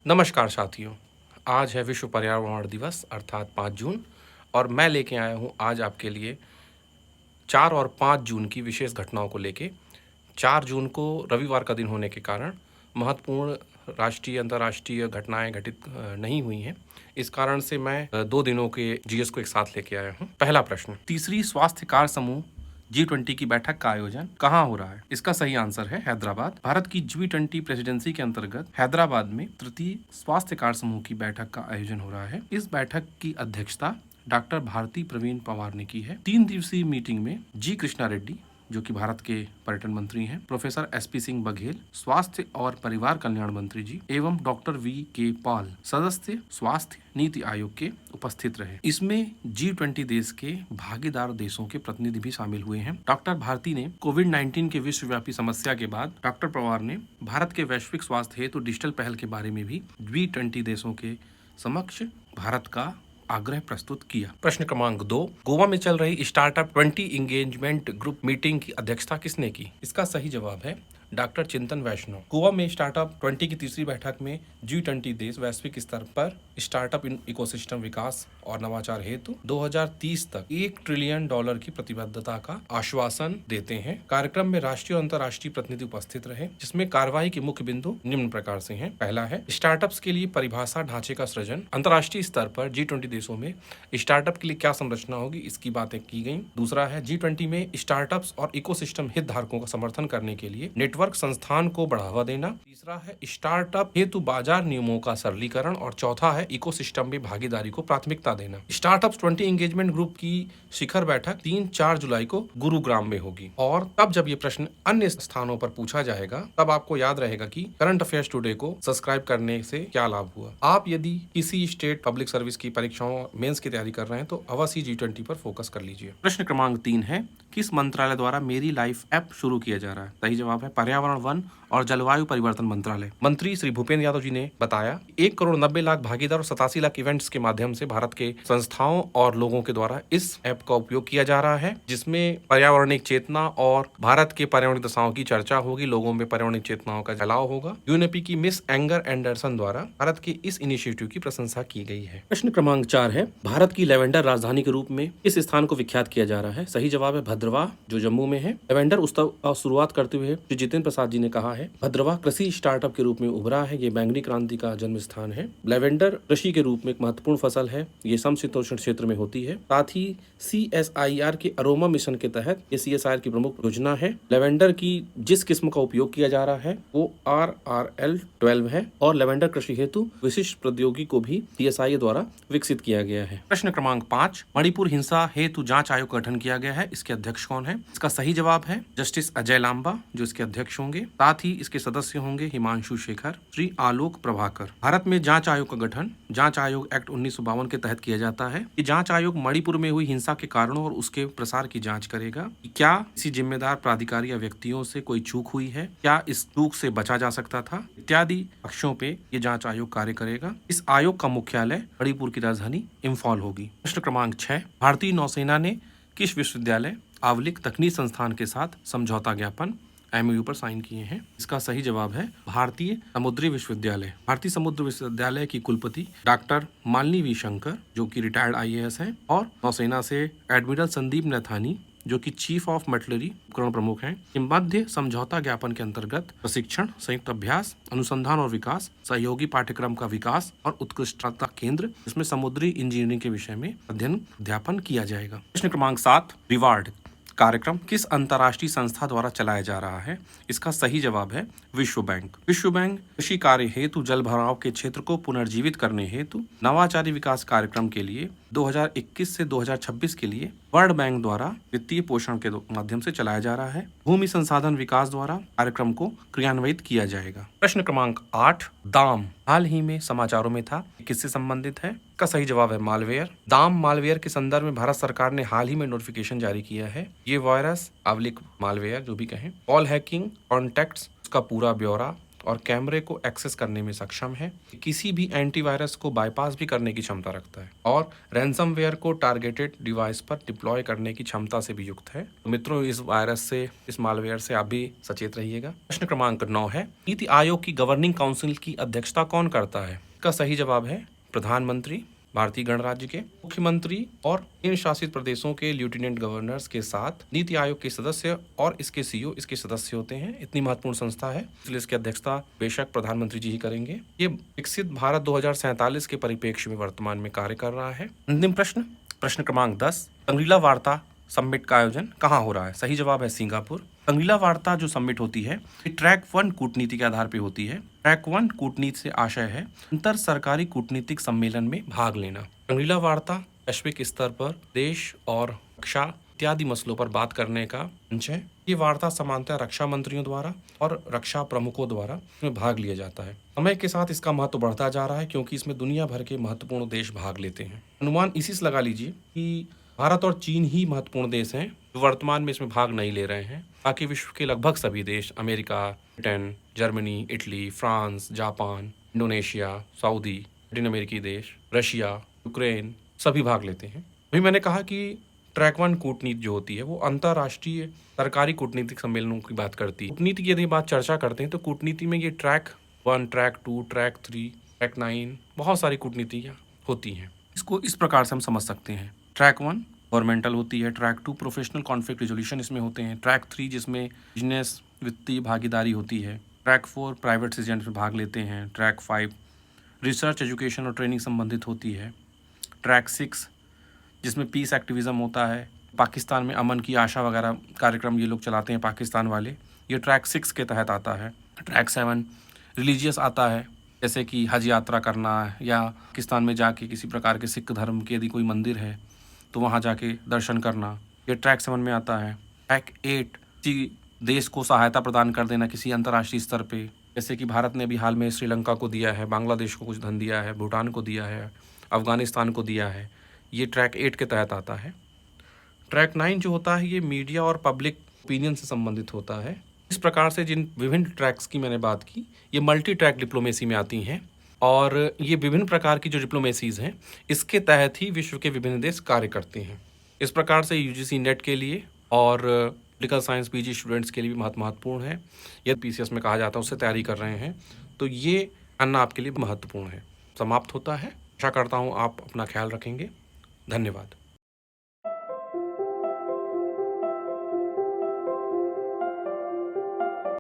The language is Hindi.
नमस्कार साथियों। आज है विश्व पर्यावरण दिवस अर्थात 5 जून और मैं लेके आया हूँ आज आपके लिए 4 और 5 जून की विशेष घटनाओं को लेके। 4 जून को रविवार का दिन होने के कारण महत्वपूर्ण राष्ट्रीय अंतर्राष्ट्रीय घटनाएं घटित नहीं हुई हैं। इस कारण से मैं 2 दिनों के जीएस को एक साथ लेके आया हूँ। पहला प्रश्न, तीसरी स्वास्थ्य कार्य समूह G20 की बैठक का आयोजन कहाँ हो रहा है? इसका सही आंसर है हैदराबाद। भारत की G20 प्रेसिडेंसी के अंतर्गत हैदराबाद में तृतीय स्वास्थ्य कार्य समूह की बैठक का आयोजन हो रहा है। इस बैठक की अध्यक्षता डॉक्टर भारती प्रवीण पवार ने की है। 3 दिवसीय मीटिंग में जी कृष्णा रेड्डी जो कि भारत के पर्यटन मंत्री हैं, प्रोफेसर SP सिंह बघेल स्वास्थ्य और परिवार कल्याण मंत्री जी एवं डॉक्टर VK पॉल सदस्य स्वास्थ्य नीति आयोग के उपस्थित रहे। इसमें G20 देश के भागीदार देशों के प्रतिनिधि भी शामिल हुए हैं। डॉक्टर भारती ने कोविड-19 के विश्वव्यापी समस्या के बाद डॉक्टर पवार ने भारत के वैश्विक स्वास्थ्य हेतु डिजिटल पहल के बारे में भी G20 देशों के समक्ष भारत का आग्रह प्रस्तुत किया। प्रश्न क्रमांक 2, गोवा में चल रही स्टार्टअप 20 इंगेजमेंट ग्रुप मीटिंग की अध्यक्षता किसने की? इसका सही जवाब है डॉक्टर चिंतन वैष्णव। गोवा में स्टार्टअप 20 की तीसरी बैठक में G20 देश वैश्विक स्तर पर स्टार्टअप इकोसिस्टम विकास और नवाचार हेतु 2030 तक $1 ट्रिलियन की प्रतिबद्धता का आश्वासन देते हैं। कार्यक्रम में राष्ट्रीय और अंतर्राष्ट्रीय प्रतिनिधि उपस्थित रहे, जिसमें कार्यवाही के मुख्य बिंदु निम्न प्रकार से हैं। पहला है स्टार्टअप्स के लिए परिभाषा ढांचे का सृजन। अंतर्राष्ट्रीय स्तर पर G20 देशों में स्टार्टअप के लिए क्या संरचना होगी, इसकी बातें की गई। दूसरा है G20 में स्टार्टअप्स और इकोसिस्टम हितधारकों का समर्थन करने के लिए नेटवर्क संस्थान को बढ़ावा देना। तीसरा है स्टार्टअप हेतु बाजार नियमों का सरलीकरण और चौथा है इकोसिस्टम में भागीदारी को प्राथमिकता देना। स्टार्टअप्स 20 एंगेजमेंट ग्रुप की शिखर बैठक 3-4 जुलाई को गुरुग्राम में होगी और तब जब ये प्रश्न अन्य स्थानों पर पूछा जाएगा तब आपको याद रहेगा कि करंट अफेयर्स टुडे को सब्सक्राइब करने से क्या लाभ हुआ। आप यदि किसी स्टेट पब्लिक सर्विस की परीक्षाओं मेंस की तैयारी कर रहे हैं तो अवश्य G20 पर फोकस कर लीजिए। प्रश्न क्रमांक 3 है, किस मंत्रालय द्वारा मेरी लाइफ ऐप शुरू किया जा रहा है? सही जवाब है पर्यावरण, वन और जलवायु परिवर्तन मंत्रालय। मंत्री श्री भूपेंद्र यादव जी ने बताया 1 करोड़ 90 लाख भागीदार और 87 लाख इवेंट्स के माध्यम से भारत के संस्थाओं और लोगों के द्वारा इस ऐप का उपयोग किया जा रहा है, जिसमें पर्यावरणिक चेतना और भारत के पर्यावरणिक दशाओं की चर्चा होगी, लोगों में पर्यावरणिक चेतनाओं का फैलाव होगा। यूएनईपी की मिस एंगर एंडरसन द्वारा भारत के इस इनिशिएटिव की प्रशंसा की गई है। प्रश्न क्रमांक 4 है, भारत की लेवेंडर राजधानी के रूप में इस स्थान को विख्यात किया जा रहा है? सही जवाब है भद्रवाह, जो जम्मू में है। लेवेंडर उत्सव का शुरुआत करते हुए श्री जितेंद्र प्रसाद जी ने कहा है, भद्रवाह कृषि स्टार्टअप के रूप में उभरा है। ये बैंगनी क्रांति का जन्म स्थान है। लेवेंडर कृषि के रूप में एक महत्वपूर्ण फसल है। ये समशीतोष्ण क्षेत्र में होती है। साथ ही CSIR के अरोमा मिशन के तहत ये CSIR की प्रमुख योजना है। लेवेंडर की जिस किस्म का उपयोग किया जा रहा है वो RRL12 है और लेवेंडर कृषि हेतु विशिष्ट प्रौद्योगिकी को भी CSIR द्वारा विकसित किया गया है। प्रश्न क्रमांक 5, मणिपुर हिंसा हेतु जांच आयोग का गठन किया गया है। इसके अध्यक्ष कौन है? इसका सही जवाब है जस्टिस अजय लांबा, जो इसके अध्यक्ष होंगे। साथ ही इसके सदस्य होंगे हिमांशु शेखर, श्री आलोक प्रभाकर। भारत में जांच आयोग का गठन जांच आयोग एक्ट 1952 के तहत किया जाता है। ये जांच आयोग मणिपुर में हुई हिंसा के कारणों और उसके प्रसार की जांच करेगा। क्या किसी जिम्मेदार प्राधिकारी या व्यक्तियों से कोई चूक हुई है, क्या इस चूक से बचा जा सकता था, इत्यादि पक्षों पे ये जांच आयोग कार्य करेगा। इस आयोग का मुख्यालय मणिपुर की राजधानी इम्फॉल होगी। प्रश्न क्रमांक 6, भारतीय नौसेना ने किस विश्वविद्यालय आवलिक तकनीक संस्थान के साथ समझौता ज्ञापन MOU पर साइन किए हैं? इसका सही जवाब है भारतीय समुद्री विश्वविद्यालय। भारतीय समुद्र विश्वविद्यालय की कुलपति डॉक्टर मालिनी V शंकर, जो कि रिटायर्ड IAS हैं, और नौसेना से एडमिरल संदीप नैथानी, जो कि चीफ ऑफ मटलरी उपकरण प्रमुख हैं, के मध्य समझौता ज्ञापन के अंतर्गत प्रशिक्षण, संयुक्त अभ्यास, अनुसंधान और विकास, सहयोगी पाठ्यक्रम का विकास और उत्कृष्टता केंद्र, इसमें समुद्री इंजीनियरिंग के विषय में अध्ययन अध्यापन किया जाएगा। प्रश्न क्रमांक 7, रिवार्ड कार्यक्रम किस अंतर्राष्ट्रीय संस्था द्वारा चलाया जा रहा है? इसका सही जवाब है विश्व बैंक। विश्व बैंक कृषि कार्य हेतु जल भराव के क्षेत्र को पुनर्जीवित करने हेतु नवाचारी विकास कार्यक्रम के लिए 2021 से 2026 के लिए वर्ल्ड बैंक द्वारा वित्तीय पोषण के माध्यम से चलाया जा रहा है। भूमि संसाधन विकास द्वारा कार्यक्रम को क्रियान्वित किया जाएगा। प्रश्न क्रमांक 8, दाम हाल ही में समाचारों में था, किससे संबंधित है? का सही जवाब है मालवेयर। दाम मालवेयर के संदर्भ में भारत सरकार ने हाल ही में नोटिफिकेशन जारी किया है। ये वायरस आवलिक मालवेयर जो भी कहें, ऑल हैकिंग कॉन्टेक्ट्स का पूरा ब्यौरा और कैमरे को एक्सेस करने में सक्षम है, किसी भी एंटीवायरस को बाईपास भी करने की क्षमता रखता है और रैंसमवेयर को टारगेटेड डिवाइस पर डिप्लॉय करने की क्षमता से भी युक्त है। तो मित्रों, इस वायरस से, इस मालवेयर से आप भी सचेत रहिएगा। प्रश्न क्रमांक 9 है, नीति आयोग की गवर्निंग काउंसिल की अध्यक्षता कौन करता है? इसका सही जवाब है प्रधानमंत्री, भारतीय गणराज्य के मुख्यमंत्री और केंद्र शासित प्रदेशों के लेफ्टिनेंट गवर्नर्स के साथ नीति आयोग के सदस्य और इसके सीईओ इसके सदस्य होते हैं। इतनी महत्वपूर्ण संस्था है, इसलिए इसकी अध्यक्षता बेशक प्रधानमंत्री जी ही करेंगे। ये विकसित भारत 2047 के परिप्रेक्ष्य में वर्तमान में कार्य कर रहा है। अंतिम प्रश्न, प्रश्न क्रमांक 10, शंग्रीला वार्ता समिट का आयोजन कहाँ हो रहा है? सही जवाब है सिंगापुर। शंग्रीला वार्ता जो समिट होती है, ये ट्रैक 1 कूटनीति के आधार पर होती है। ट्रैक 1 कूटनीति से आशय है अंतर सरकारी कूटनीतिक सम्मेलन में भाग लेना। शंग्रीला वार्ता वैश्विक स्तर पर देश और रक्षा इत्यादि मसलों पर बात करने का मंच है। ये वार्ता सामान्यतः रक्षा मंत्रियों द्वारा और रक्षा प्रमुखों द्वारा इसमें भाग लिया जाता है। समय के साथ इसका महत्व बढ़ता जा रहा है क्योंकि इसमें दुनिया भर के महत्वपूर्ण देश भाग लेते हैं। अनुमान इसी से लगा लीजिए कि भारत और चीन ही महत्वपूर्ण देश हैं जो वर्तमान में इसमें भाग नहीं ले रहे हैं। बाकी विश्व के लगभग सभी देश, America, Britain, Germany, Italy, France, Japan, Indonesia, Saudi, Latin अमेरिकी देश, रशिया, यूक्रेन सभी भाग लेते हैं। अभी मैंने कहा कि ट्रैक 1 कूटनीति जो होती है वो अंतर्राष्ट्रीय सरकारी कूटनीतिक सम्मेलनों की बात करती है। कूटनीति की यदि बात चर्चा करते हैं तो कूटनीति में ये ट्रैक 1, ट्रैक 2, ट्रैक 3, ट्रैक 9 बहुत सारी कूटनीतियाँ होती हैं। इसको इस प्रकार से हम समझ सकते हैं। ट्रैक 1 गवर्नमेंटल होती है, ट्रैक 2 प्रोफेशनल कॉन्फ्लिक्ट रिजोल्यूशन इसमें होते हैं, ट्रैक 3 जिसमें बिजनेस वित्तीय भागीदारी होती है, ट्रैक 4 प्राइवेट सिटीजन में भाग लेते हैं, ट्रैक 5 रिसर्च एजुकेशन और ट्रेनिंग संबंधित होती है, ट्रैक 6 जिसमें पीस एक्टिविज़म होता है, पाकिस्तान में अमन की आशा वगैरह कार्यक्रम ये लोग चलाते हैं पाकिस्तान वाले, ये ट्रैक 6 के तहत आता है। ट्रैक 7 रिलीजियस आता है, जैसे कि हज यात्रा करना या पाकिस्तान में जाके किसी प्रकार के सिख धर्म के यदि कोई मंदिर है तो वहाँ जाके दर्शन करना, ये ट्रैक 7 में आता है। ट्रैक 8 किसी देश को सहायता प्रदान कर देना किसी अंतर्राष्ट्रीय स्तर पे, जैसे कि भारत ने अभी हाल में श्रीलंका को दिया है, बांग्लादेश को कुछ धन दिया है, भूटान को दिया है, अफगानिस्तान को दिया है, ये ट्रैक 8 के तहत आता है। ट्रैक 9 जो होता है ये मीडिया और पब्लिक ओपिनियन से संबंधित होता है। इस प्रकार से जिन विभिन्न ट्रैक्स की मैंने बात की ये मल्टी ट्रैक डिप्लोमेसी में आती हैं और ये विभिन्न प्रकार की जो डिप्लोमेसीज़ हैं इसके तहत ही विश्व के विभिन्न देश कार्य करते हैं। इस प्रकार से यूजीसी नेट के लिए और पॉलिटिकल साइंस पीजी स्टूडेंट्स के लिए भी महत्वपूर्ण है। यदि पीसीएस में कहा जाता है उससे तैयारी कर रहे हैं तो ये जानना आपके लिए महत्वपूर्ण है। समाप्त होता है। आशा करता हूँ आप अपना ख्याल रखेंगे। धन्यवाद।